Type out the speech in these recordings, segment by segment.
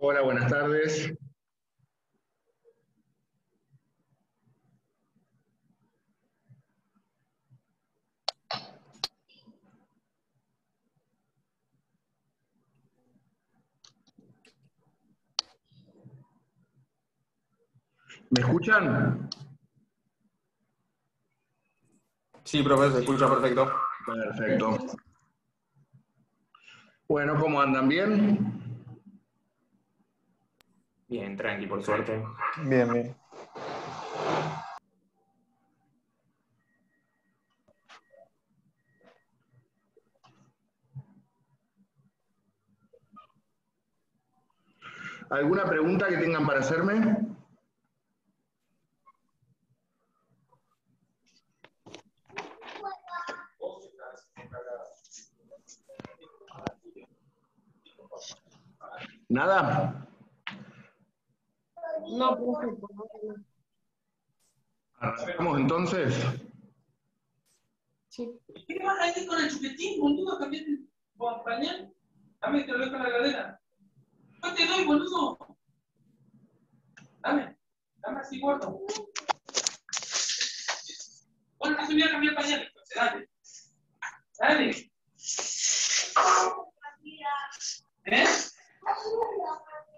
Hola, buenas tardes. ¿Me escuchan? Sí, profe, se escucha perfecto. Perfecto. Bueno, ¿cómo andan? ¿Bien? Bien, tranqui, por suerte. Bien, bien. ¿Alguna pregunta que tengan para hacerme? ¿Nada? No, profe, por favor, no. ¿Arrancamos entonces? Sí. ¿Qué vas a ir con el chupetín, boludo? ¿Cambiaste el pañal? Dame, te lo dejo en la heladera. No te doy, boludo. Dame así, gordo. Bueno, no se voy a cambiar pañales, entonces, dale. Dale. ¿Eh?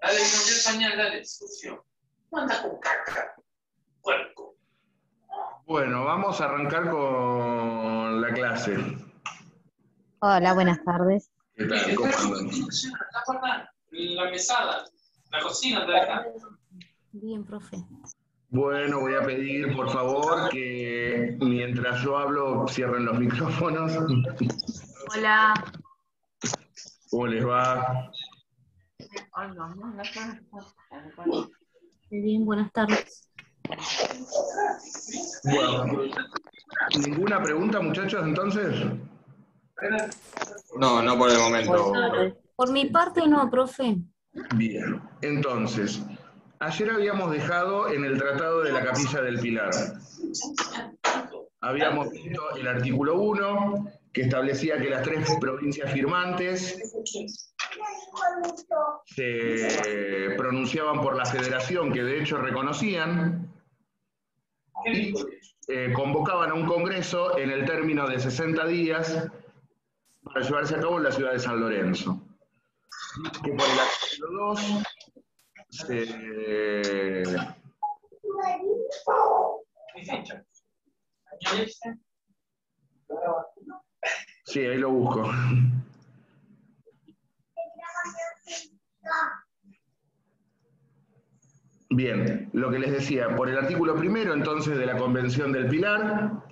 Dale, cambiar el pañal, dale, sucio. No anda con caca, puerco. Bueno, vamos a arrancar con la clase. Hola, buenas tardes. ¿Qué tal? ¿Cómo andan? La puerta, la mesada, la cocina de acá. Bien, profe. Bueno, voy a pedir, por favor, que mientras yo hablo cierren los micrófonos. Hola. ¿Cómo les va? Bien, buenas tardes. Bueno, ¿ninguna pregunta, muchachos, entonces? No, no por el momento. Por mi parte no, profe. Bien, entonces, ayer habíamos dejado en el Tratado de la Capilla del Pilar. Habíamos visto el artículo 1, que establecía que las 3 provincias firmantes se pronunciaban por la federación, que de hecho reconocían, y convocaban a un congreso en el término de 60 días para llevarse a cabo en la ciudad de San Lorenzo. Que por el artículo 2 sí, ahí lo busco. Bien, lo que les decía, por el artículo 1 entonces de la Convención del Pilar,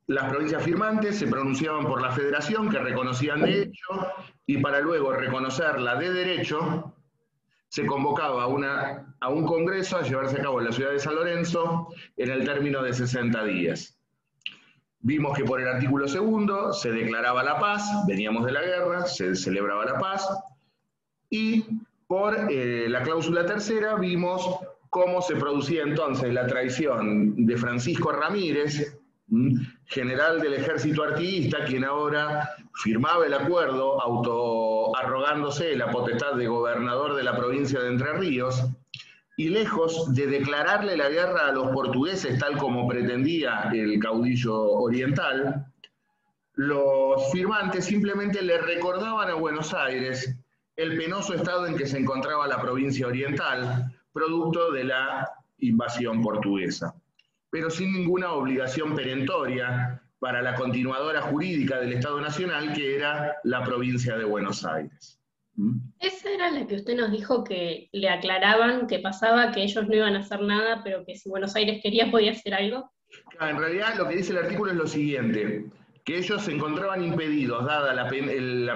las provincias firmantes se pronunciaban por la federación, que reconocían de hecho, y para luego reconocerla de derecho, se convocaba a un congreso a llevarse a cabo en la ciudad de San Lorenzo en el término de 60 días. Vimos que por el artículo 2 se declaraba la paz, veníamos de la guerra, se celebraba la paz, y por la cláusula 3 vimos cómo se producía entonces la traición de Francisco Ramírez, general del ejército artiguista, quien ahora firmaba el acuerdo arrogándose la potestad de gobernador de la provincia de Entre Ríos, y lejos de declararle la guerra a los portugueses tal como pretendía el caudillo oriental, los firmantes simplemente le recordaban a Buenos Aires el penoso estado en que se encontraba la provincia oriental, producto de la invasión portuguesa, pero sin ninguna obligación perentoria para la continuadora jurídica del Estado Nacional, que era la provincia de Buenos Aires. Esa era la que usted nos dijo que le aclaraban que pasaba, que ellos no iban a hacer nada, pero que si Buenos Aires quería podía hacer algo. En realidad lo que dice el artículo es lo siguiente, que ellos se encontraban impedidos, dada la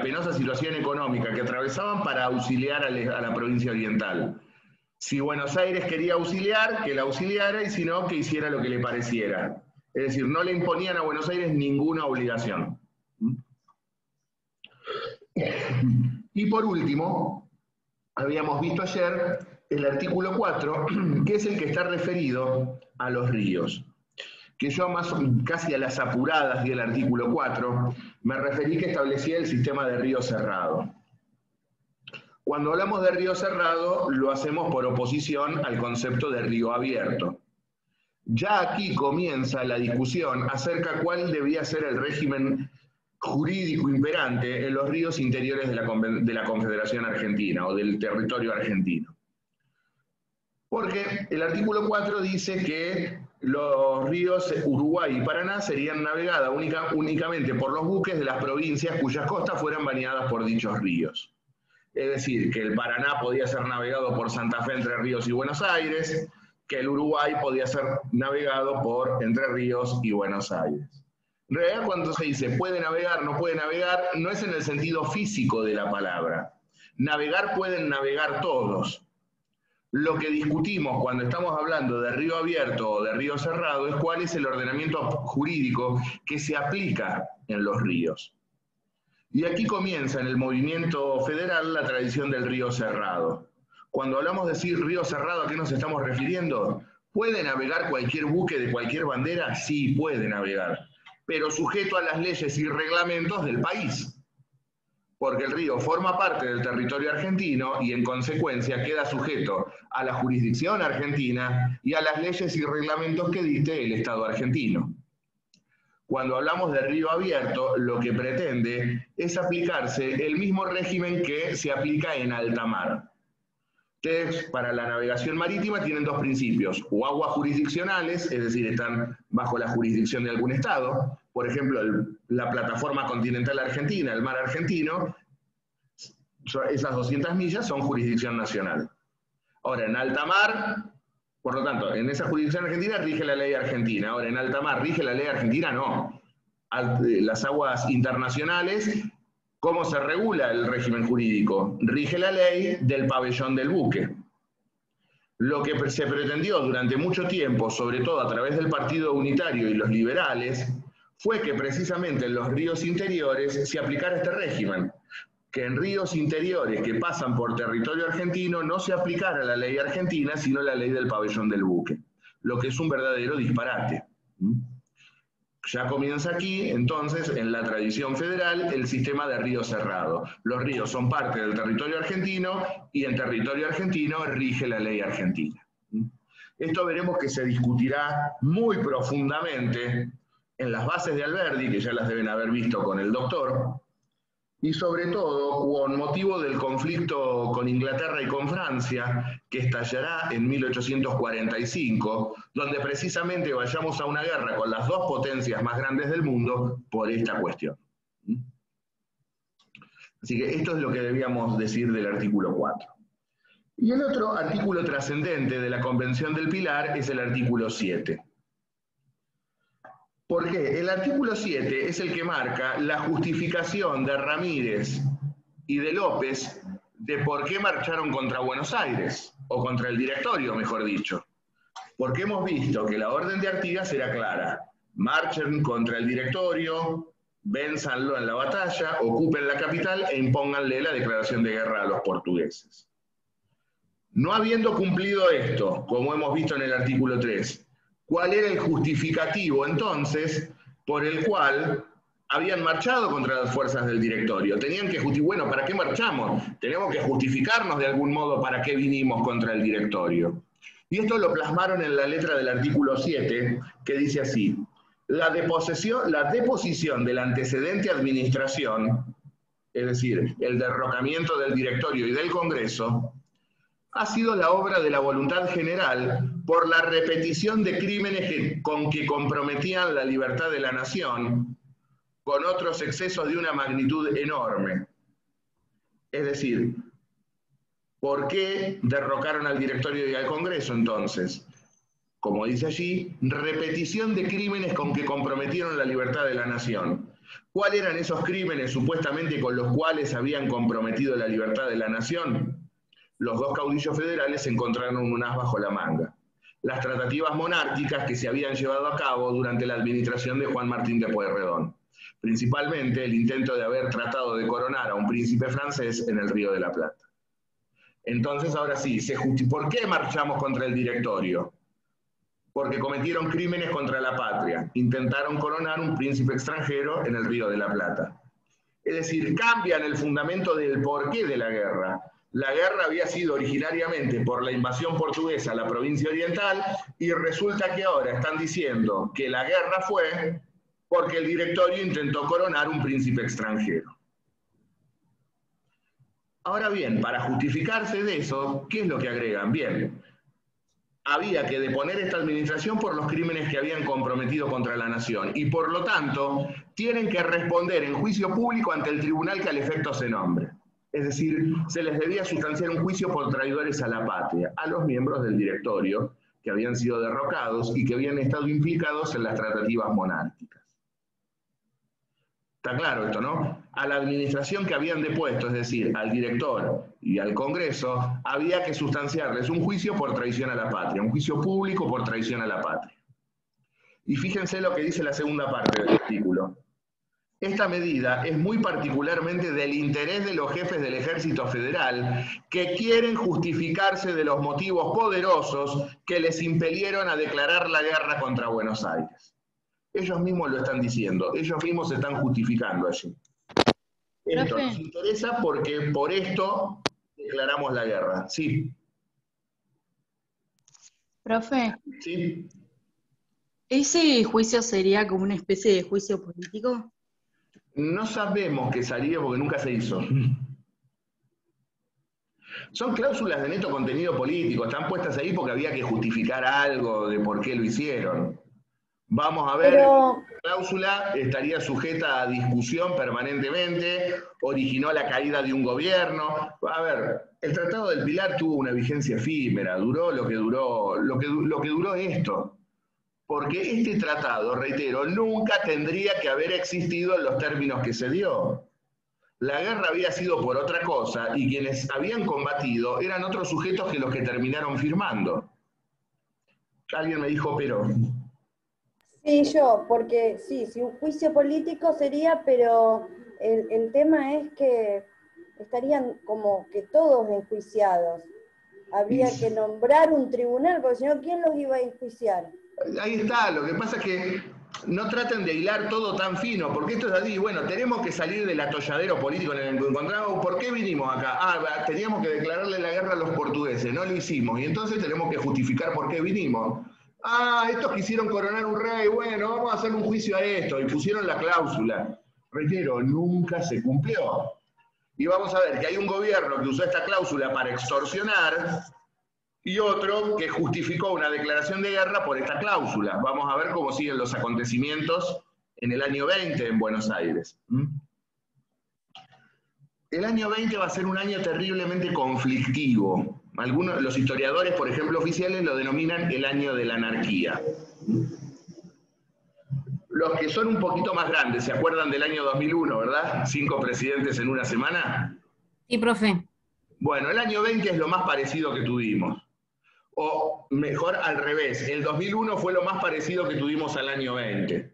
penosa situación económica que atravesaban, para auxiliar a la provincia oriental. Si Buenos Aires quería auxiliar, que la auxiliara, y si no, que hiciera lo que le pareciera. Es decir, no le imponían a Buenos Aires ninguna obligación. Y por último, habíamos visto ayer el artículo 4, que es el que está referido a los ríos. Que yo casi a las apuradas del artículo 4, me referí que establecía el sistema de río cerrado. Cuando hablamos de río cerrado, lo hacemos por oposición al concepto de río abierto. Ya aquí comienza la discusión acerca de cuál debía ser el régimen jurídico imperante en los ríos interiores de la Confederación Argentina o del territorio argentino. Porque el artículo 4 dice que los ríos Uruguay y Paraná serían navegadas únicamente por los buques de las provincias cuyas costas fueran bañadas por dichos ríos. Es decir, que el Paraná podía ser navegado por Santa Fe, Entre Ríos y Buenos Aires, que el Uruguay podía ser navegado por Entre Ríos y Buenos Aires. En realidad, cuando se dice puede navegar, no puede navegar, no es en el sentido físico de la palabra. Navegar pueden navegar todos. Lo que discutimos cuando estamos hablando de río abierto o de río cerrado es cuál es el ordenamiento jurídico que se aplica en los ríos. Y aquí comienza en el movimiento federal la tradición del río cerrado. Cuando hablamos de decir río cerrado, ¿a qué nos estamos refiriendo? ¿Puede navegar cualquier buque de cualquier bandera? Sí, puede navegar, pero sujeto a las leyes y reglamentos del país. Porque el río forma parte del territorio argentino y en consecuencia queda sujeto a la jurisdicción argentina y a las leyes y reglamentos que dicte el Estado argentino. Cuando hablamos de río abierto, lo que pretende es aplicarse el mismo régimen que se aplica en alta mar. Ustedes, para la navegación marítima, tienen dos principios, o aguas jurisdiccionales, es decir, están bajo la jurisdicción de algún Estado, por ejemplo, la plataforma continental argentina, el mar argentino, esas 200 millas son jurisdicción nacional. Ahora, en alta mar, por lo tanto, en esa jurisdicción argentina rige la ley argentina, ahora en alta mar rige la ley argentina, no. Las aguas internacionales, ¿cómo se regula el régimen jurídico? Rige la ley del pabellón del buque. Lo que se pretendió durante mucho tiempo, sobre todo a través del Partido Unitario y los liberales, fue que precisamente en los ríos interiores se aplicara este régimen, que en ríos interiores que pasan por territorio argentino no se aplicara la ley argentina, sino la ley del pabellón del buque, lo que es un verdadero disparate. Ya comienza aquí, entonces, en la tradición federal, el sistema de río cerrado. Los ríos son parte del territorio argentino y en territorio argentino rige la ley argentina. Esto veremos que se discutirá muy profundamente en las bases de Alberdi, que ya las deben haber visto con el doctor, y sobre todo con motivo del conflicto con Inglaterra y con Francia, que estallará en 1845, donde precisamente vayamos a una guerra con las dos potencias más grandes del mundo por esta cuestión. Así que esto es lo que debíamos decir del artículo 4. Y el otro artículo trascendente de la Convención del Pilar es el artículo 7. ¿Por qué? El artículo 7 es el que marca la justificación de Ramírez y de López de por qué marcharon contra Buenos Aires, o contra el directorio, mejor dicho. Porque hemos visto que la orden de Artigas era clara. Marchen contra el directorio, vénzanlo en la batalla, ocupen la capital e impónganle la declaración de guerra a los portugueses. No habiendo cumplido esto, como hemos visto en el artículo 3, ¿cuál era el justificativo entonces por el cual habían marchado contra las fuerzas del directorio? Tenían que justificar, bueno, ¿para qué marchamos? Tenemos que justificarnos de algún modo para qué vinimos contra el directorio. Y esto lo plasmaron en la letra del artículo 7, que dice así: la deposición de la antecedente administración, es decir, el derrocamiento del directorio y del Congreso, ha sido la obra de la voluntad general por la repetición de crímenes con que comprometían la libertad de la nación, con otros excesos de una magnitud enorme. Es decir, ¿por qué derrocaron al directorio y al Congreso entonces? Como dice allí, repetición de crímenes con que comprometieron la libertad de la nación. ¿Cuáles eran esos crímenes supuestamente con los cuales habían comprometido la libertad de la nación? Los dos caudillos federales encontraron un as bajo la manga. Las tratativas monárquicas que se habían llevado a cabo durante la administración de Juan Martín de Pueyrredón. Principalmente el intento de haber tratado de coronar a un príncipe francés en el Río de la Plata. Entonces, ahora sí, ¿por qué marchamos contra el directorio? Porque cometieron crímenes contra la patria. Intentaron coronar un príncipe extranjero en el Río de la Plata. Es decir, cambian el fundamento del porqué de la guerra. La guerra había sido originariamente por la invasión portuguesa a la provincia oriental y resulta que ahora están diciendo que la guerra fue porque el directorio intentó coronar un príncipe extranjero. Ahora bien, para justificarse de eso, ¿qué es lo que agregan? Bien, había que deponer esta administración por los crímenes que habían comprometido contra la nación y por lo tanto tienen que responder en juicio público ante el tribunal que al efecto se nombre. Es decir, se les debía sustanciar un juicio por traidores a la patria, a los miembros del directorio que habían sido derrocados y que habían estado implicados en las tratativas monárquicas. Está claro esto, ¿no? A la administración que habían depuesto, es decir, al director y al Congreso, había que sustanciarles un juicio por traición a la patria, un juicio público por traición a la patria. Y fíjense lo que dice la segunda parte del artículo. Esta medida es muy particularmente del interés de los jefes del Ejército Federal que quieren justificarse de los motivos poderosos que les impelieron a declarar la guerra contra Buenos Aires. Ellos mismos lo están diciendo, ellos mismos se están justificando allí. Esto nos interesa porque por esto declaramos la guerra. Sí. Profe, Sí. ¿ese juicio sería como una especie de juicio político? No sabemos qué salía porque nunca se hizo. Son cláusulas de neto contenido político, están puestas ahí porque había que justificar algo de por qué lo hicieron. Vamos a ver, la cláusula estaría sujeta a discusión permanentemente, originó la caída de un gobierno. A ver, el Tratado del Pilar tuvo una vigencia efímera, duró lo que duró esto. Porque este tratado, reitero, nunca tendría que haber existido en los términos que se dio. La guerra había sido por otra cosa y quienes habían combatido eran otros sujetos que los que terminaron firmando. Alguien me dijo, pero... Sí, yo, porque sí, si un juicio político sería, pero el tema es que estarían como que todos enjuiciados. Habría que nombrar un tribunal, porque si no, ¿quién los iba a enjuiciar? Ahí está, lo que pasa es que no traten de hilar todo tan fino, porque esto es así, bueno, tenemos que salir del atolladero político en el que encontramos. ¿Por qué vinimos acá? Teníamos que declararle la guerra a los portugueses, no lo hicimos, y entonces tenemos que justificar por qué vinimos. Estos quisieron coronar un rey, bueno, vamos a hacer un juicio a esto, y pusieron la cláusula. Reitero, nunca se cumplió. Y vamos a ver que hay un gobierno que usó esta cláusula para extorsionar, y otro que justificó una declaración de guerra por esta cláusula. Vamos a ver cómo siguen los acontecimientos en el año 20 en Buenos Aires. El año 20 va a ser un año terriblemente conflictivo. Los historiadores, por ejemplo, oficiales, lo denominan el año de la anarquía. Los que son un poquito más grandes, ¿se acuerdan del año 2001, verdad? 5 presidentes en una semana. Sí, profe. Bueno, el año 20 es lo más parecido que tuvimos. O mejor al revés, el 2001 fue lo más parecido que tuvimos al año 20.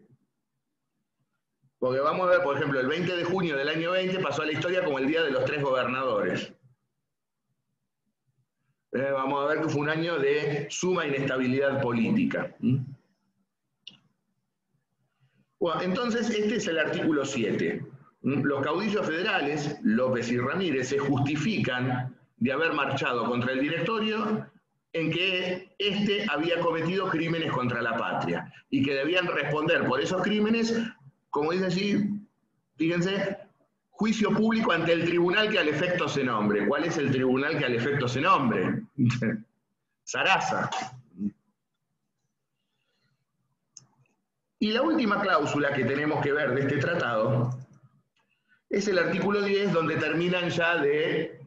Porque vamos a ver, por ejemplo, el 20 de junio del año 20 pasó a la historia como el Día de los 3 gobernadores. Vamos a ver que fue un año de suma inestabilidad política. Bueno, entonces este es el artículo 7. Los caudillos federales, López y Ramírez, se justifican de haber marchado contra el directorio en que éste había cometido crímenes contra la patria y que debían responder por esos crímenes, como dice allí, fíjense, juicio público ante el tribunal que al efecto se nombre. ¿Cuál es el tribunal que al efecto se nombre? Sarasa. Y la última cláusula que tenemos que ver de este tratado es el artículo 10, donde terminan ya de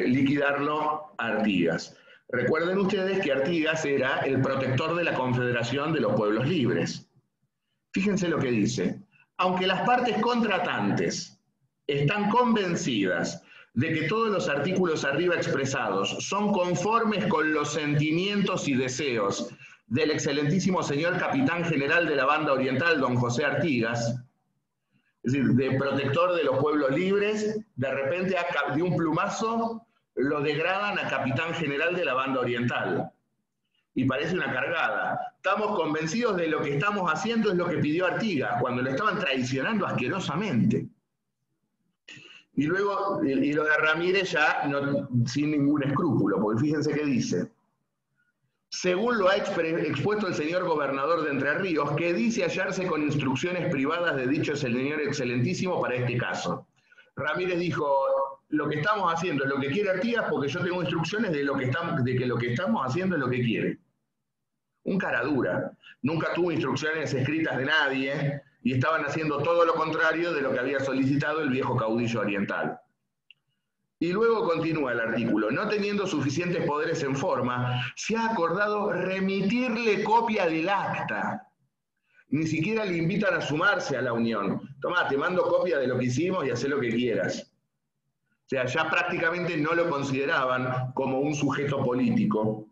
liquidarlo a Artigas. Recuerden ustedes que Artigas era el protector de la Confederación de los Pueblos Libres. Fíjense lo que dice. Aunque las partes contratantes están convencidas de que todos los artículos arriba expresados son conformes con los sentimientos y deseos del excelentísimo señor capitán general de la Banda Oriental, don José Artigas, es decir, de protector de los pueblos libres, de repente de un plumazo lo degradan a capitán general de la Banda Oriental. Y parece una cargada. Estamos convencidos de lo que estamos haciendo es lo que pidió Artigas, cuando lo estaban traicionando asquerosamente. Y luego, y lo de Ramírez ya sin ningún escrúpulo, porque fíjense qué dice. Según lo ha expuesto el señor gobernador de Entre Ríos, que dice hallarse con instrucciones privadas de dicho señor excelentísimo para este caso. Ramírez dijo, lo que estamos haciendo es lo que quiere Artigas porque yo tengo instrucciones de que lo que estamos haciendo es lo que quiere. Un cara dura. Nunca tuvo instrucciones escritas de nadie y estaban haciendo todo lo contrario de lo que había solicitado el viejo caudillo oriental. Y luego continúa el artículo. No teniendo suficientes poderes en forma, se ha acordado remitirle copia del acta. Ni siquiera le invitan a sumarse a la unión. Tomá, te mando copia de lo que hicimos y haz lo que quieras. O sea, ya prácticamente no lo consideraban como un sujeto político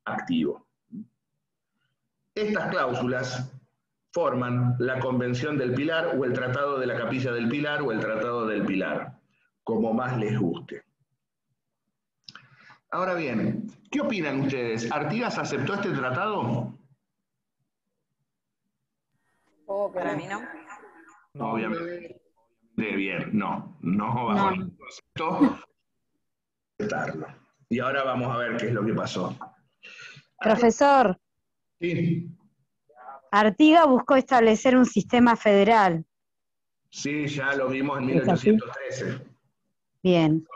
activo. Estas cláusulas forman la Convención del Pilar o el Tratado de la Capilla del Pilar o el Tratado del Pilar, como más les guste. Ahora bien, ¿qué opinan ustedes? ¿Artigas aceptó este tratado? Para mí no. No, obviamente. Bien, no bajo ningún concepto aceptarlo. Y ahora vamos a ver qué es lo que pasó. Profesor, Sí, Artigas buscó establecer un sistema federal. sí, ya lo vimos en 1813. Bien.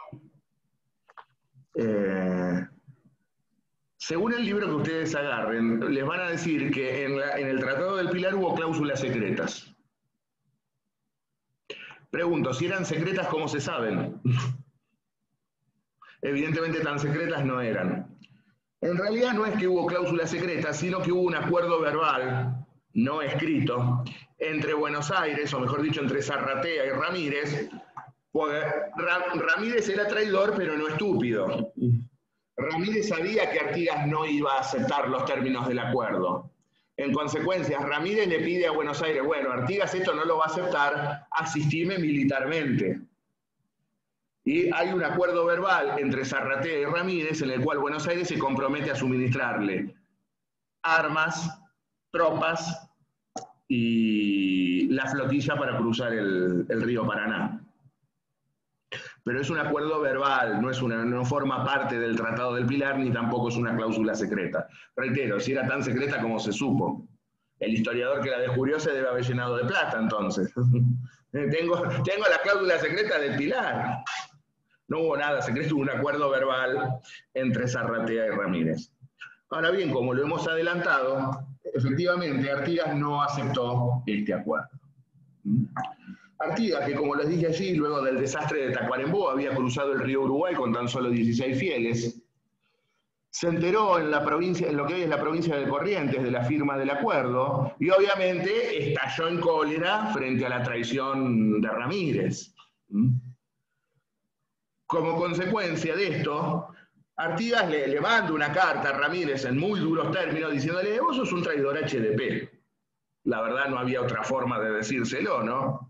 Según el libro que ustedes agarren, les van a decir que en el Tratado del Pilar hubo cláusulas secretas. Pregunto, si eran secretas, ¿cómo se saben? Evidentemente tan secretas no eran. En realidad no es que hubo cláusulas secretas, sino que hubo un acuerdo verbal, no escrito, entre Buenos Aires, o mejor dicho, entre Zarratea y Ramírez, porque Ramírez era traidor, pero no estúpido. Ramírez sabía que Artigas no iba a aceptar los términos del acuerdo. En consecuencia, Ramírez le pide a Buenos Aires, bueno, Artigas esto no lo va a aceptar, asistime militarmente. Y hay un acuerdo verbal entre Zarratea y Ramírez en el cual Buenos Aires se compromete a suministrarle armas, tropas y la flotilla para cruzar el río Paraná. Pero es un acuerdo verbal, no forma parte del Tratado del Pilar, ni tampoco es una cláusula secreta. Reitero, si era tan secreta como se supo. El historiador que la descubrió se debe haber llenado de plata, entonces. Tengo la cláusula secreta del Pilar. No hubo nada secreto, hubo un acuerdo verbal entre Zarratea y Ramírez. Ahora bien, como lo hemos adelantado, efectivamente Artigas no aceptó este acuerdo. Artigas, que como les dije allí, luego del desastre de Tacuarembó, había cruzado el río Uruguay con tan solo 16 fieles, se enteró en lo que hoy es la provincia de Corrientes de la firma del acuerdo, y obviamente estalló en cólera frente a la traición de Ramírez. Como consecuencia de esto, Artigas le manda una carta a Ramírez en muy duros términos diciéndole, vos sos un traidor HDP. La verdad no había otra forma de decírselo, ¿no?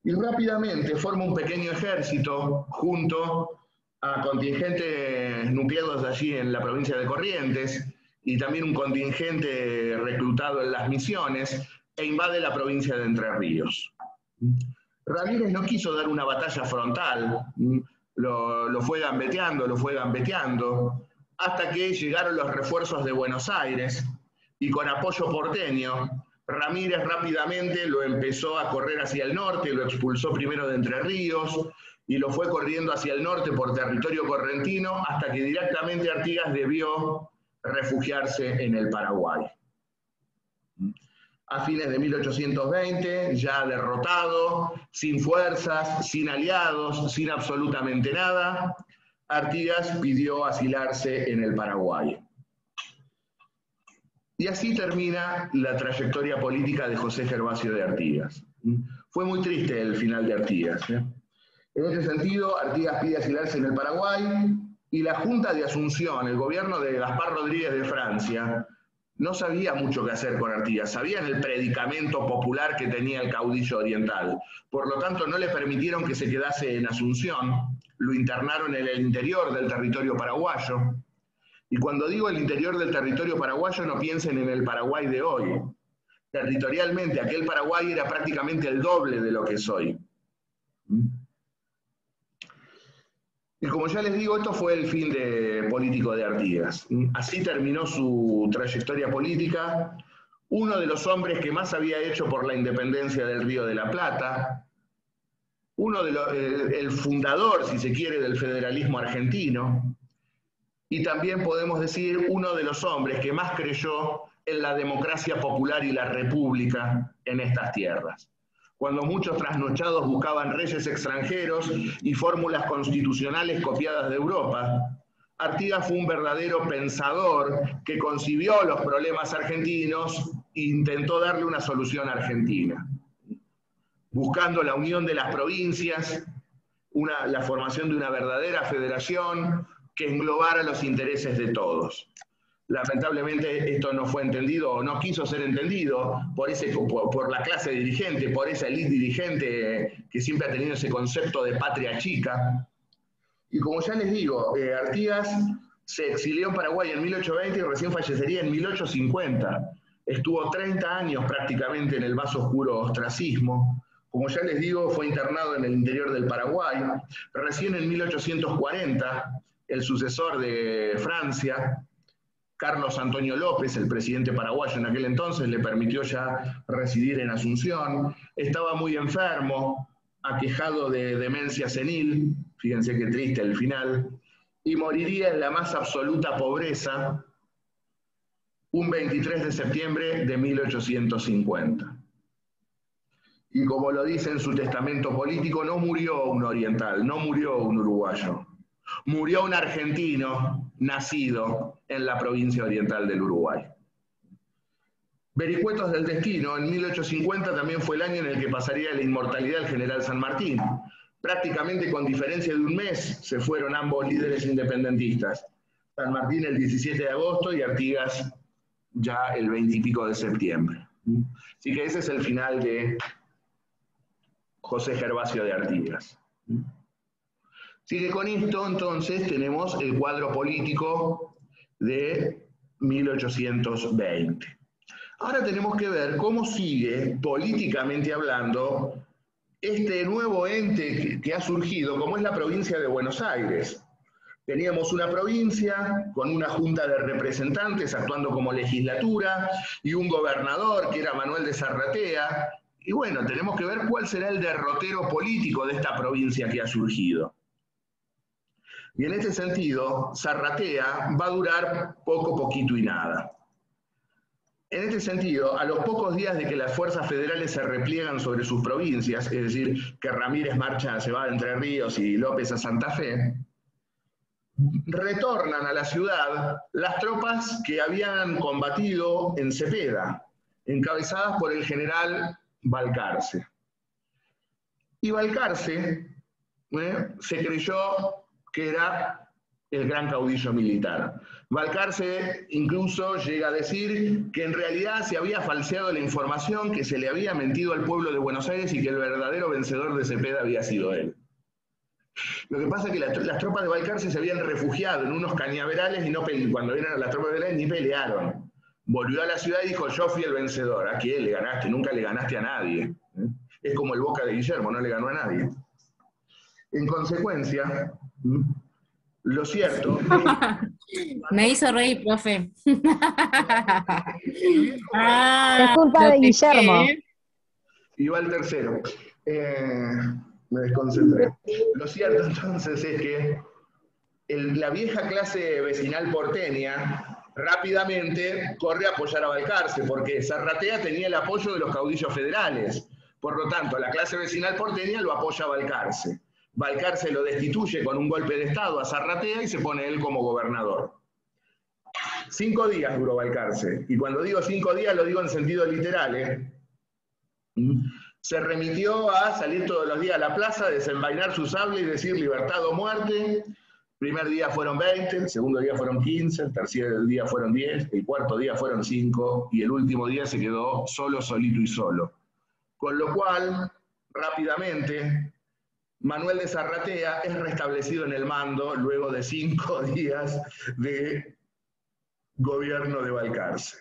Y rápidamente forma un pequeño ejército junto a contingentes nucleados allí en la provincia de Corrientes y también un contingente reclutado en las Misiones e invade la provincia de Entre Ríos. Ramírez no quiso dar una batalla frontal, lo fue gambeteando, hasta que llegaron los refuerzos de Buenos Aires y con apoyo porteño, Ramírez rápidamente lo empezó a correr hacia el norte, lo expulsó primero de Entre Ríos y lo fue corriendo hacia el norte por territorio correntino hasta que directamente Artigas debió refugiarse en el Paraguay. A fines de 1820, ya derrotado, sin fuerzas, sin aliados, sin absolutamente nada, Artigas pidió asilarse en el Paraguay. Y así termina la trayectoria política de José Gervasio de Artigas. Fue muy triste el final de Artigas. En ese sentido, Artigas pide asilarse en el Paraguay y la Junta de Asunción, el gobierno de Gaspar Rodríguez de Francia, no sabía mucho qué hacer con Artigas. Sabían el predicamento popular que tenía el caudillo oriental. Por lo tanto, no le permitieron que se quedase en Asunción, lo internaron en el interior del territorio paraguayo. Y cuando digo el interior del territorio paraguayo, no piensen en el Paraguay de hoy. Territorialmente, aquel Paraguay era prácticamente el doble de lo que es hoy. Y como ya les digo, esto fue el fin político de Artigas. Así terminó su trayectoria política, uno de los hombres que más había hecho por la independencia del Río de la Plata, el fundador, si se quiere, del federalismo argentino, y también podemos decir uno de los hombres que más creyó en la democracia popular y la república en estas tierras. Cuando muchos trasnochados buscaban reyes extranjeros y fórmulas constitucionales copiadas de Europa, Artigas fue un verdadero pensador que concibió los problemas argentinos e intentó darle una solución argentina, buscando la unión de las provincias, la formación de una verdadera federación que englobara los intereses de todos. Lamentablemente esto no fue entendido o no quiso ser entendido por la clase dirigente, por esa élite dirigente que siempre ha tenido ese concepto de patria chica. Y como ya les digo, Artigas se exilió en Paraguay en 1820 y recién fallecería en 1850. Estuvo 30 años prácticamente en el más oscuro ostracismo. Como ya les digo, fue internado en el interior del Paraguay. Recién en 1840, el sucesor de Francia, Carlos Antonio López, el presidente paraguayo en aquel entonces, le permitió ya residir en Asunción. Estaba muy enfermo, aquejado de demencia senil, fíjense qué triste el final, y moriría en la más absoluta pobreza un 23 de septiembre de 1850. Y como lo dice en su testamento político, no murió un oriental, no murió un uruguayo, murió un argentino nacido en la provincia oriental del Uruguay. Vericuetos del destino, en 1850 también fue el año en el que pasaría la inmortalidad el general San Martín. Prácticamente con diferencia de un mes se fueron ambos líderes independentistas. San Martín el 17 de agosto y Artigas ya el 20 y pico de septiembre. Así que ese es el final de José Gervasio de Artigas. Así que con esto entonces tenemos el cuadro político de 1820. Ahora tenemos que ver cómo sigue, políticamente hablando, este nuevo ente que ha surgido, como es la provincia de Buenos Aires. Teníamos una provincia con una junta de representantes actuando como legislatura y un gobernador que era Manuel de Zarratea. Y bueno, tenemos que ver cuál será el derrotero político de esta provincia que ha surgido. Y en este sentido, Zarratea va a durar poco, poquito y nada. En este sentido, a los pocos días de que las fuerzas federales se repliegan sobre sus provincias, es decir, que Ramírez se va a Entre Ríos y López a Santa Fe, retornan a la ciudad las tropas que habían combatido en Cepeda, encabezadas por el general Balcarce. Y Balcarce se creyó que era el gran caudillo militar. Balcarce incluso llega a decir que en realidad se había falseado la información, que se le había mentido al pueblo de Buenos Aires y que el verdadero vencedor de Cepeda había sido él. Lo que pasa es que las tropas de Balcarce se habían refugiado en unos cañaverales y cuando vieron a las tropas de Belén ni pelearon. Volvió a la ciudad y dijo: yo fui el vencedor. ¿A quién le ganaste? Nunca le ganaste a nadie. Es como el Boca de Guillermo, no le ganó a nadie. En consecuencia, lo cierto... Me hizo reír, profe. Es culpa de Guillermo. Y va el tercero. Me desconcentré. Lo cierto entonces es que la vieja clase vecinal porteña rápidamente corre a apoyar a Balcarce, porque Zarratea tenía el apoyo de los caudillos federales. Por lo tanto, la clase vecinal porteña lo apoya a Balcarce. Balcarce lo destituye con un golpe de Estado a Zarratea y se pone él como gobernador. 5 días duró Balcarce, y cuando digo 5 días lo digo en sentido literal. Se remitió a salir todos los días a la plaza, desenvainar su sable y decir libertad o muerte. El primer día fueron 20, el segundo día fueron 15, el tercer día fueron 10, el cuarto día fueron 5, y el último día se quedó solo, solito y solo. Con lo cual, rápidamente, Manuel de Zarratea es restablecido en el mando luego de 5 días de gobierno de Balcarce.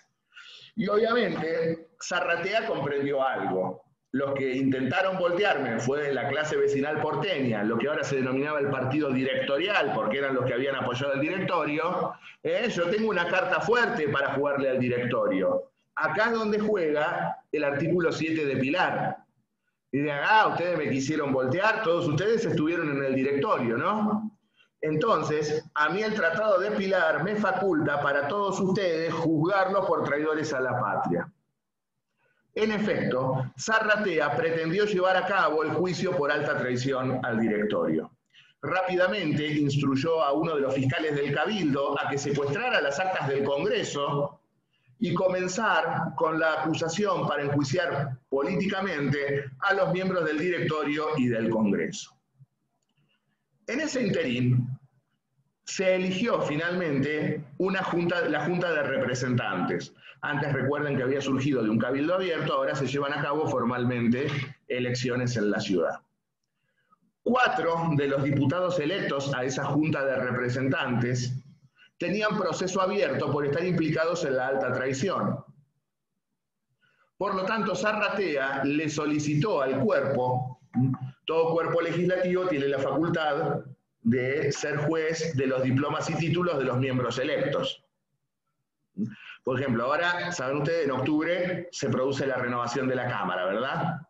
Y obviamente Zarratea comprendió algo. los que intentaron voltearme fue la clase vecinal porteña, lo que ahora se denominaba el partido directorial, porque eran los que habían apoyado al directorio. Yo tengo una carta fuerte para jugarle al directorio. Acá es donde juega el artículo 7 de Pilar. Y digan, ustedes me quisieron voltear, todos ustedes estuvieron en el directorio, ¿no? Entonces, a mí el Tratado de Pilar me faculta para todos ustedes juzgarlos por traidores a la patria. En efecto, Zarratea pretendió llevar a cabo el juicio por alta traición al directorio. Rápidamente instruyó a uno de los fiscales del Cabildo a que secuestrara las actas del Congreso y comenzar con la acusación para enjuiciar políticamente a los miembros del directorio y del Congreso. En ese interín, se eligió finalmente la Junta de Representantes. Antes recuerden que había surgido de un cabildo abierto, ahora se llevan a cabo formalmente elecciones en la ciudad. 4 de los diputados electos a esa Junta de Representantes tenían proceso abierto por estar implicados en la alta traición. Por lo tanto, Zarratea le solicitó al cuerpo, todo cuerpo legislativo tiene la facultad de ser juez de los diplomas y títulos de los miembros electos. Por ejemplo, ahora, saben ustedes, en octubre se produce la renovación de la Cámara, ¿verdad?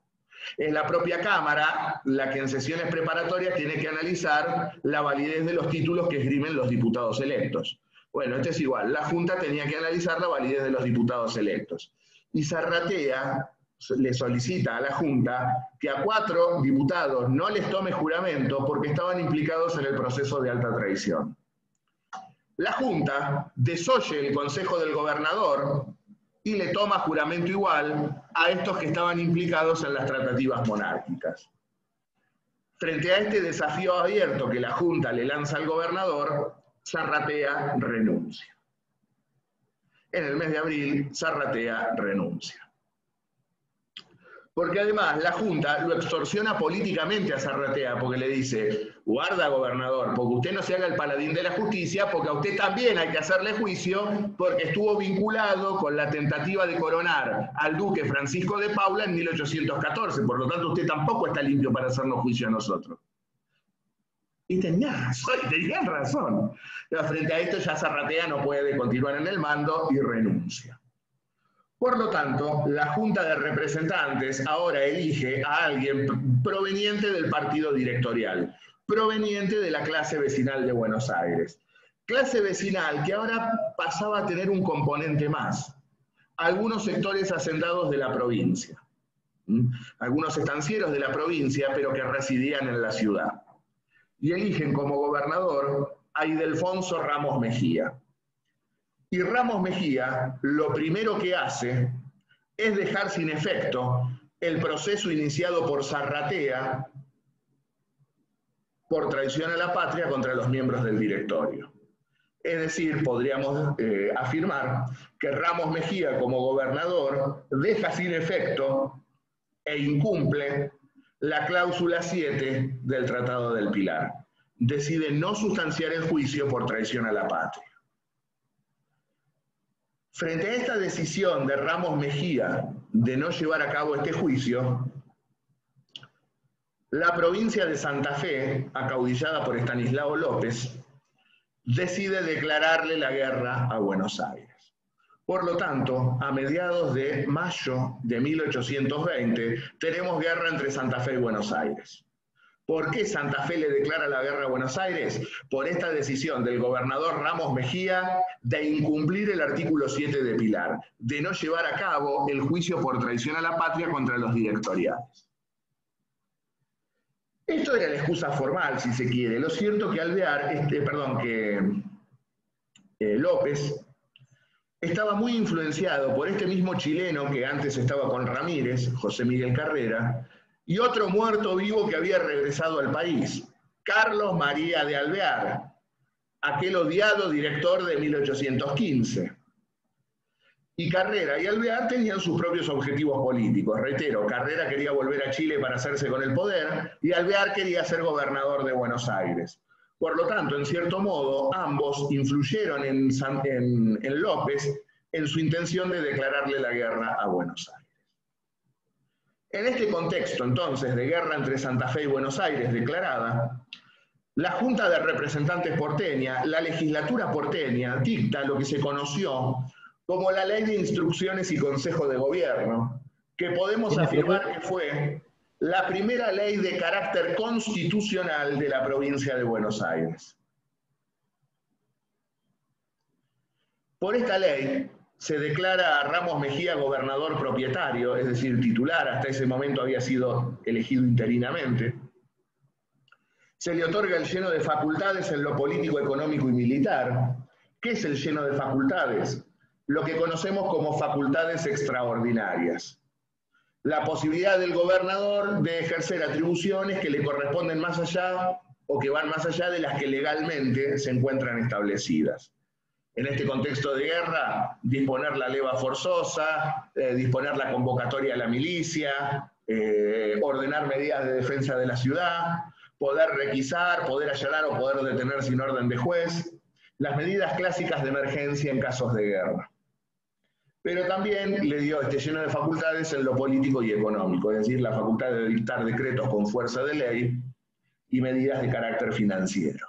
Es la propia Cámara la que en sesiones preparatorias tiene que analizar la validez de los títulos que esgrimen los diputados electos. Bueno, esto es igual, la Junta tenía que analizar la validez de los diputados electos. Y Zarratea le solicita a la Junta que a 4 diputados no les tome juramento porque estaban implicados en el proceso de alta traición. La Junta desoye el consejo del gobernador y le toma juramento igual a estos que estaban implicados en las tratativas monárquicas. Frente a este desafío abierto que la Junta le lanza al gobernador, Zarratea renuncia. En el mes de abril, Zarratea renuncia. Porque además la Junta lo extorsiona políticamente a Zarratea, porque le dice, guarda gobernador, porque usted no se haga el paladín de la justicia, porque a usted también hay que hacerle juicio, porque estuvo vinculado con la tentativa de coronar al duque Francisco de Paula en 1814, por lo tanto usted tampoco está limpio para hacernos juicio a nosotros. Y tenían razón. Pero frente a esto ya Zarratea no puede continuar en el mando y renuncia. Por lo tanto, la Junta de Representantes ahora elige a alguien proveniente del partido directorial, proveniente de la clase vecinal de Buenos Aires. Clase vecinal que ahora pasaba a tener un componente más. Algunos sectores hacendados de la provincia. Algunos estancieros de la provincia, pero que residían en la ciudad. Y eligen como gobernador a Ildefonso Ramos Mejía. Y Ramos Mejía lo primero que hace es dejar sin efecto el proceso iniciado por Zarratea por traición a la patria contra los miembros del directorio. Es decir, podríamos afirmar que Ramos Mejía como gobernador deja sin efecto e incumple la cláusula 7 del Tratado del Pilar. Decide no sustanciar el juicio por traición a la patria. Frente a esta decisión de Ramos Mejía de no llevar a cabo este juicio, la provincia de Santa Fe, acaudillada por Estanislao López, decide declararle la guerra a Buenos Aires. Por lo tanto, a mediados de mayo de 1820, tenemos guerra entre Santa Fe y Buenos Aires. ¿Por qué Santa Fe le declara la guerra a Buenos Aires? Por esta decisión del gobernador Ramos Mejía de incumplir el artículo 7 de Pilar, de no llevar a cabo el juicio por traición a la patria contra los directoriales. Esto era la excusa formal, si se quiere. Lo cierto que López estaba muy influenciado por este mismo chileno que antes estaba con Ramírez, José Miguel Carrera, y otro muerto vivo que había regresado al país, Carlos María de Alvear, aquel odiado director de 1815. Y Carrera y Alvear tenían sus propios objetivos políticos. Reitero, Carrera quería volver a Chile para hacerse con el poder, y Alvear quería ser gobernador de Buenos Aires. Por lo tanto, en cierto modo, ambos influyeron en López en su intención de declararle la guerra a Buenos Aires. En este contexto, entonces, de guerra entre Santa Fe y Buenos Aires declarada, la Junta de Representantes porteña, la legislatura porteña, dicta lo que se conoció como la Ley de Instrucciones y Consejo de Gobierno, que podemos afirmar que fue la primera ley de carácter constitucional de la provincia de Buenos Aires. Por esta ley se declara a Ramos Mejía gobernador propietario, es decir, titular, hasta ese momento había sido elegido interinamente. Se le otorga el lleno de facultades en lo político, económico y militar. ¿Qué es el lleno de facultades? Lo que conocemos como facultades extraordinarias. La posibilidad del gobernador de ejercer atribuciones que le corresponden más allá o que van más allá de las que legalmente se encuentran establecidas. En este contexto de guerra, disponer la leva forzosa, disponer la convocatoria a la milicia, ordenar medidas de defensa de la ciudad, poder requisar, poder allanar o poder detener sin orden de juez, las medidas clásicas de emergencia en casos de guerra. Pero también le dio este lleno de facultades en lo político y económico, es decir, la facultad de dictar decretos con fuerza de ley y medidas de carácter financiero.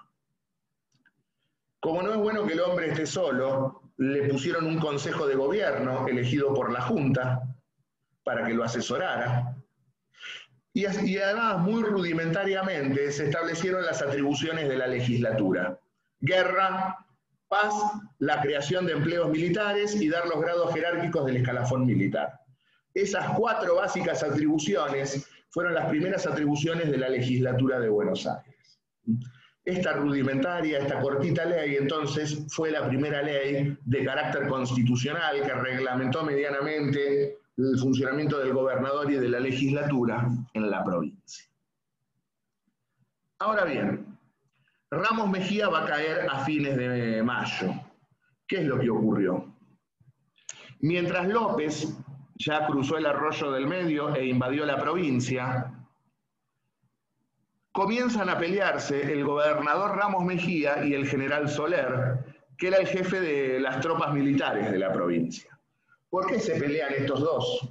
Como no es bueno que el hombre esté solo, le pusieron un consejo de gobierno elegido por la Junta para que lo asesorara. Y además, muy rudimentariamente, se establecieron las atribuciones de la legislatura. Guerra, paz, la creación de empleos militares y dar los grados jerárquicos del escalafón militar. Esas 4 básicas atribuciones fueron las primeras atribuciones de la legislatura de Buenos Aires. Esta rudimentaria, esta cortita ley, entonces, fue la primera ley de carácter constitucional que reglamentó medianamente el funcionamiento del gobernador y de la legislatura en la provincia. Ahora bien, Ramos Mejía va a caer a fines de mayo. ¿Qué es lo que ocurrió? Mientras López ya cruzó el arroyo del Medio e invadió la provincia, comienzan a pelearse el gobernador Ramos Mejía y el general Soler, que era el jefe de las tropas militares de la provincia. ¿Por qué se pelean estos dos?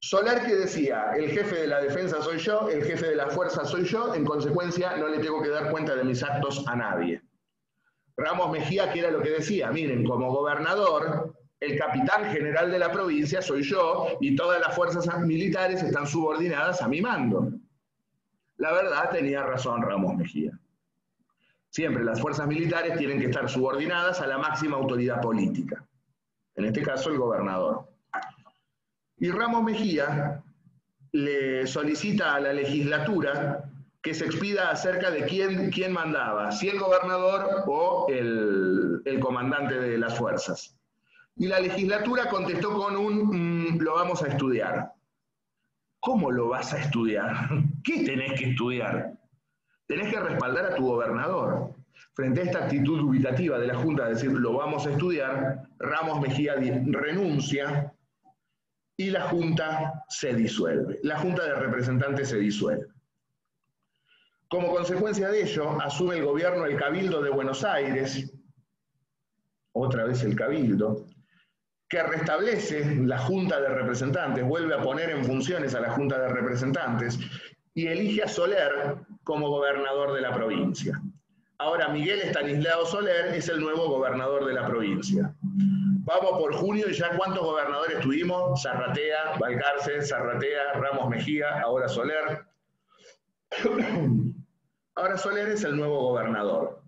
Soler, que decía, el jefe de la defensa soy yo, el jefe de la fuerza soy yo, en consecuencia no le tengo que dar cuenta de mis actos a nadie. Ramos Mejía, que era lo que decía, miren, como gobernador, el capitán general de la provincia soy yo y todas las fuerzas militares están subordinadas a mi mando. La verdad, tenía razón Ramos Mejía. Siempre las fuerzas militares tienen que estar subordinadas a la máxima autoridad política. En este caso, el gobernador. Y Ramos Mejía le solicita a la legislatura que se expida acerca de quién mandaba, si el gobernador o el comandante de las fuerzas. Y la legislatura contestó con lo vamos a estudiar. ¿Cómo lo vas a estudiar? ¿Qué tenés que estudiar? Tenés que respaldar a tu gobernador. Frente a esta actitud dubitativa de la Junta de decir lo vamos a estudiar, Ramos Mejía renuncia y la Junta se disuelve. La Junta de Representantes se disuelve. Como consecuencia de ello, asume el gobierno el Cabildo de Buenos Aires, otra vez el Cabildo, que restablece la Junta de Representantes, vuelve a poner en funciones a la Junta de Representantes y elige a Soler como gobernador de la provincia. Ahora Miguel Estanislao Soler es el nuevo gobernador de la provincia. Vamos por junio y ya ¿cuántos gobernadores tuvimos? Zarratea, Balcarce, Zarratea, Ramos Mejía, ahora Soler. Ahora Soler es el nuevo gobernador.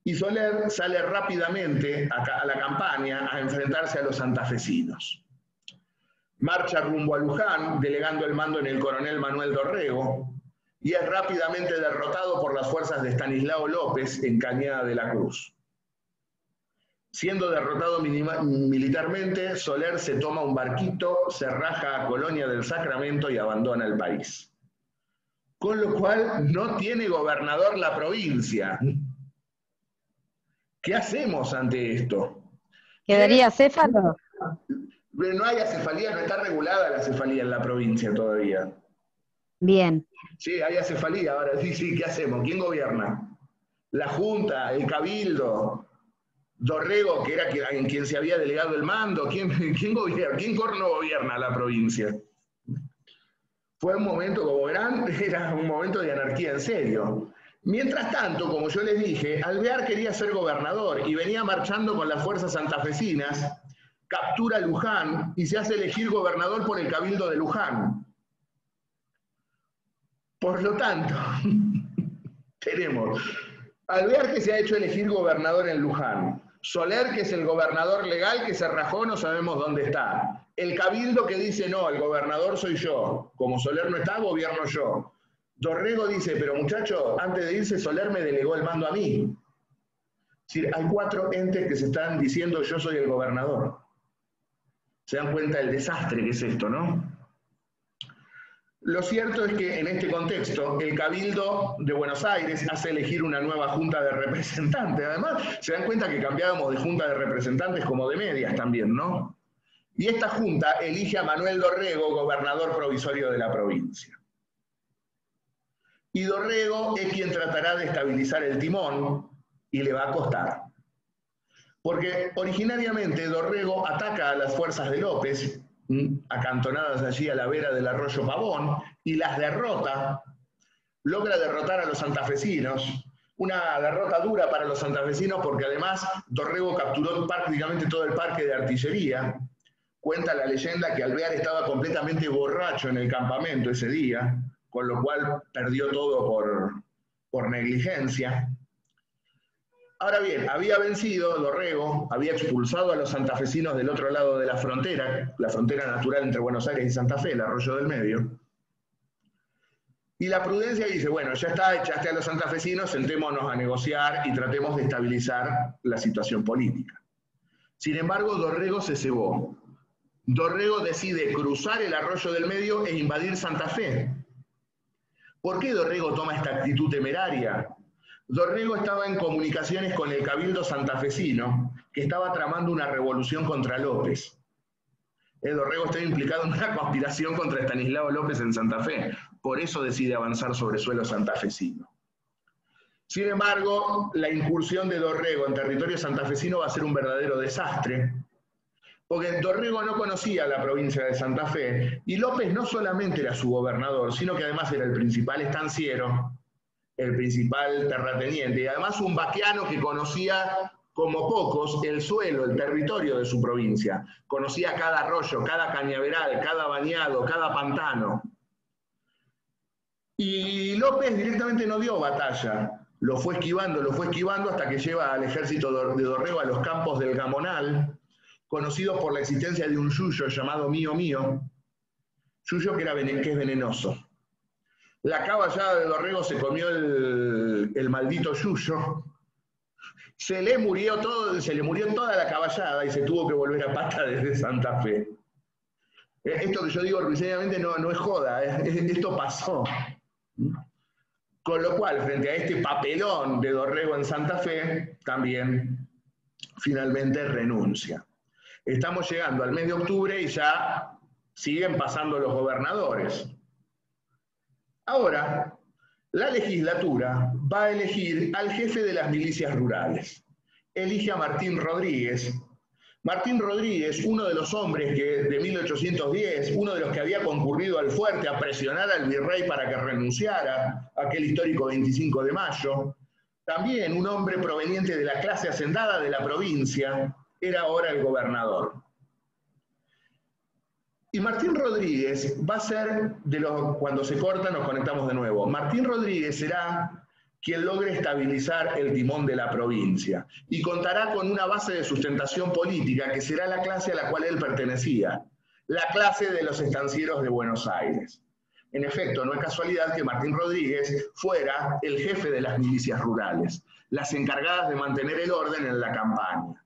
Y Soler sale rápidamente a la campaña a enfrentarse a los santafesinos. Marcha rumbo a Luján, delegando el mando en el coronel Manuel Dorrego, y es rápidamente derrotado por las fuerzas de Estanislao López en Cañada de la Cruz. Siendo derrotado militarmente, Soler se toma un barquito, se raja a Colonia del Sacramento y abandona el país. Con lo cual no tiene gobernador la provincia. ¿Qué hacemos ante esto? ¿Quedaría acéfalo? No hay acefalía, no está regulada la acefalía en la provincia todavía. Bien. Sí, hay acefalía. Ahora sí, ¿qué hacemos? ¿Quién gobierna? La Junta, el Cabildo, Dorrego, que era en quien se había delegado el mando. ¿Quién gobierna? ¿Quién corno gobierna la provincia? Fue un momento, como verán, era un momento de anarquía en serio. Mientras tanto, como yo les dije, Alvear quería ser gobernador y venía marchando con las fuerzas santafesinas, captura Luján y se hace elegir gobernador por el Cabildo de Luján. Por lo tanto, tenemos Alvear que se ha hecho elegir gobernador en Luján, Soler que es el gobernador legal que se rajó, no sabemos dónde está, el Cabildo que dice no, el gobernador soy yo, como Soler no está, gobierno yo. Dorrego dice, pero muchacho, antes de irse Soler me delegó el mando a mí. Es decir, hay 4 entes que se están diciendo yo soy el gobernador. Se dan cuenta del desastre que es esto, ¿no? Lo cierto es que en este contexto, el Cabildo de Buenos Aires hace elegir una nueva Junta de Representantes. Además, se dan cuenta que cambiábamos de Junta de Representantes como de medias también, ¿no? Y esta Junta elige a Manuel Dorrego, gobernador provisorio de la provincia. Y Dorrego es quien tratará de estabilizar el timón y le va a costar. Porque originariamente Dorrego ataca a las fuerzas de López, acantonadas allí a la vera del arroyo Pavón, y las derrota, logra derrotar a los santafesinos, una derrota dura para los santafesinos porque además Dorrego capturó prácticamente todo el parque de artillería. Cuenta la leyenda que Alvear estaba completamente borracho en el campamento ese día, con lo cual perdió todo por negligencia. Ahora bien, había vencido Dorrego, había expulsado a los santafesinos del otro lado de la frontera natural entre Buenos Aires y Santa Fe, el Arroyo del Medio. Y la prudencia dice, bueno, ya está, echaste a los santafesinos, sentémonos a negociar y tratemos de estabilizar la situación política. Sin embargo, Dorrego se cebó. Dorrego decide cruzar el Arroyo del Medio e invadir Santa Fe. ¿Por qué Dorrego toma esta actitud temeraria? Dorrego estaba en comunicaciones con el Cabildo santafesino, que estaba tramando una revolución contra López. Dorrego estaba implicado en una conspiración contra Estanislao López en Santa Fe, por eso decide avanzar sobre suelo santafesino. Sin embargo, la incursión de Dorrego en territorio santafesino va a ser un verdadero desastre, porque Dorrego no conocía la provincia de Santa Fe, y López no solamente era su gobernador, sino que además era el principal estanciero, el principal terrateniente, y además un vaquiano que conocía como pocos el suelo, el territorio de su provincia. Conocía cada arroyo, cada cañaveral, cada bañado, cada pantano. Y López directamente no dio batalla, lo fue esquivando hasta que lleva al ejército de Dorrego a los campos del Gamonal, conocidos por la existencia de un yuyo llamado Mío Mío, yuyo que es venenoso. La caballada de Dorrego se comió el maldito yuyo, se le murió toda la caballada y se tuvo que volver a pata desde Santa Fe. Esto que yo digo ruiseñamente no es joda, esto pasó. Con lo cual, frente a este papelón de Dorrego en Santa Fe, también finalmente renuncia. Estamos llegando al mes de octubre y ya siguen pasando los gobernadores. Ahora, la legislatura va a elegir al jefe de las milicias rurales. Elige a Martín Rodríguez. Martín Rodríguez, uno de los hombres de 1810, uno de los que había concurrido al fuerte a presionar al virrey para que renunciara, aquel histórico 25 de mayo, también un hombre proveniente de la clase hacendada de la provincia, era ahora el gobernador. Y Martín Rodríguez va a ser, cuando se corta nos conectamos de nuevo, Martín Rodríguez será quien logre estabilizar el timón de la provincia y contará con una base de sustentación política que será la clase a la cual él pertenecía, la clase de los estancieros de Buenos Aires. En efecto, no es casualidad que Martín Rodríguez fuera el jefe de las milicias rurales, las encargadas de mantener el orden en la campaña.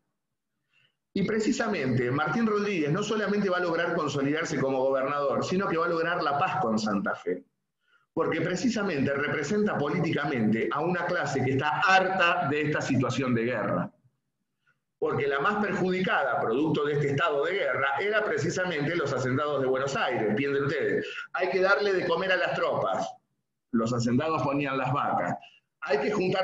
Y precisamente Martín Rodríguez no solamente va a lograr consolidarse como gobernador, sino que va a lograr la paz con Santa Fe. Porque precisamente representa políticamente a una clase que está harta de esta situación de guerra. Porque la más perjudicada, producto de este estado de guerra, era precisamente los hacendados de Buenos Aires. Piensen ustedes, hay que darle de comer a las tropas. Los hacendados ponían las vacas. Hay que juntar